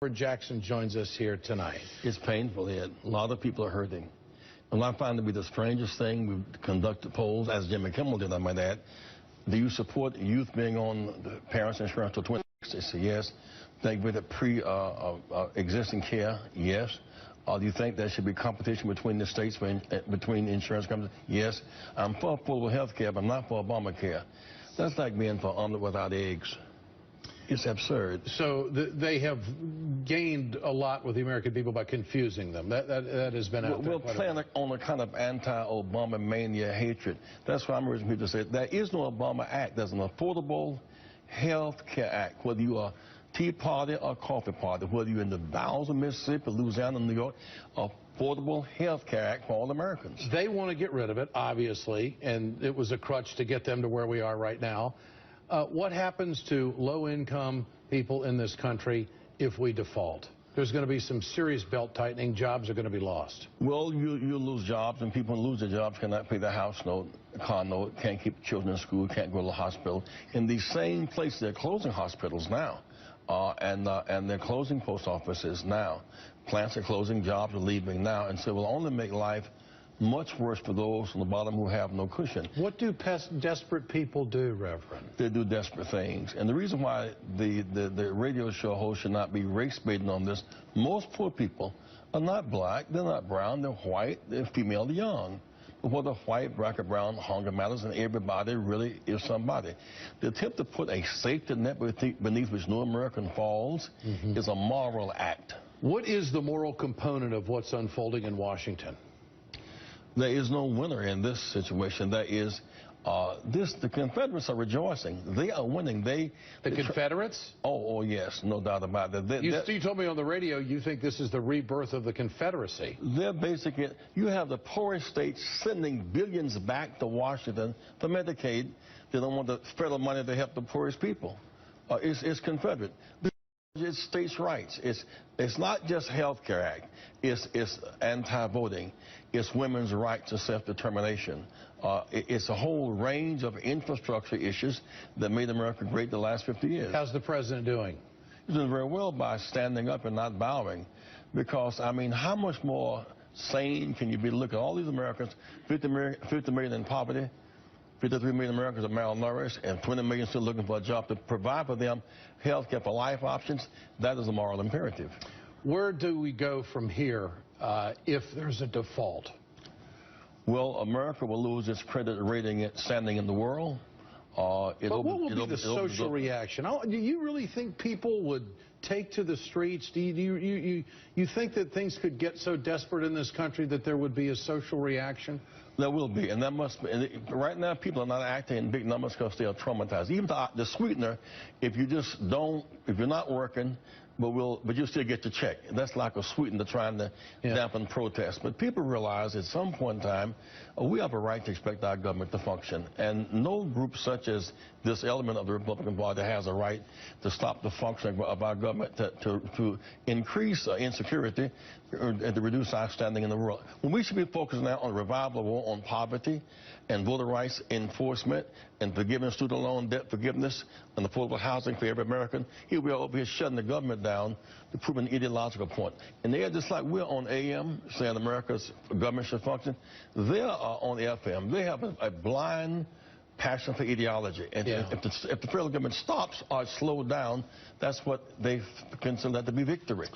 Jackson joins us here tonight. It's painful, Ed. A lot of people are hurting. And I find it to be the strangest thing. We've conducted polls, as Jimmy Kimmel did, I might add. Do you support youth being on the parents' insurance till 26? They say yes. Think with the pre-existing care? Yes. Do you think there should be competition between the states, between insurance companies? Yes. I'm for affordable health care, but I'm not for Obamacare. That's like being for omelet without eggs. It's absurd. So they have gained a lot with the American people by confusing them. That has been out there. We're playing on a kind of anti-Obama mania hatred. That's why I'm urging people to say there is no Obama Act. There's an Affordable Health Care Act. Whether you are Tea Party or Coffee Party, whether you're in the bowels of Mississippi, Louisiana, New York, Affordable Health Care Act for all Americans. They want to get rid of it, obviously, and it was a crutch to get them to where we are right now. What happens to low-income people in this country if we default? There's going to be some serious belt tightening. Jobs are going to be lost. Well, you lose jobs, and people who lose their jobs cannot pay their house note, car note, can't keep children in school, can't go to the hospital. In these same places, they're closing hospitals now, and they're closing post offices now. Plants are closing, jobs are leaving now, and so it will only make life much worse for those on the bottom who have no cushion. What do desperate people do, Reverend? They do desperate things. And the reason why the radio show host should not be race-baiting on this, most poor people are not black, they're not brown, they're white, they're female, they're young. But whether white, black, or brown, hunger matters, and everybody really is somebody. The attempt to put a safety net beneath which no American falls is a moral act. What is the moral component of what's unfolding in Washington? There is no winner in this situation. There is the Confederates are rejoicing. They are winning. The Confederates? Oh, yes, no doubt about that. You told me on the radio you think this is the rebirth of the Confederacy. They're basically, you have the poorest states sending billions back to Washington for Medicaid. They don't want the federal money to help the poorest people. It's Confederate. It's states' rights. It's not just Health Care Act. It's anti-voting. It's women's right to self-determination. It's a whole range of infrastructure issues that made America great the last 50 years. How's the president doing? He's doing very well by standing up and not bowing. Because, I mean, how much more sane can you be? Look at all these Americans, 50 million in poverty, 53 million Americans are malnourished, and 20 million still looking for a job. To provide for them health care for life options, that is a moral imperative. Where do we go from here if there's a default? Well, America will lose its credit rating standing in the world. But what will be the social reaction? Do you really think people would take to the streets? Do you think that things could get so desperate in this country that there would be a social reaction? There will be, and that must be. And right now, people are not acting in big numbers because they are traumatized. Even the sweetener, if you're not working, but you still get your check. That's like a sweetener trying to dampen protest. But people realize at some point in time, we have a right to expect our government to function. And no group such as this element of the Republican Party has a right to stop the functioning of our government, to increase insecurity and to reduce our standing in the world. When we should be focusing now on the revival of war on poverty and voter rights enforcement and forgiving student loan debt forgiveness and affordable housing for every American, here we are over here shutting the government down to prove an ideological point. And they're just like we're on AM, saying America's government should function. They are on FM. They have a blind passion for ideology. And if the federal government stops or slows down, that's what they consider that to be victory.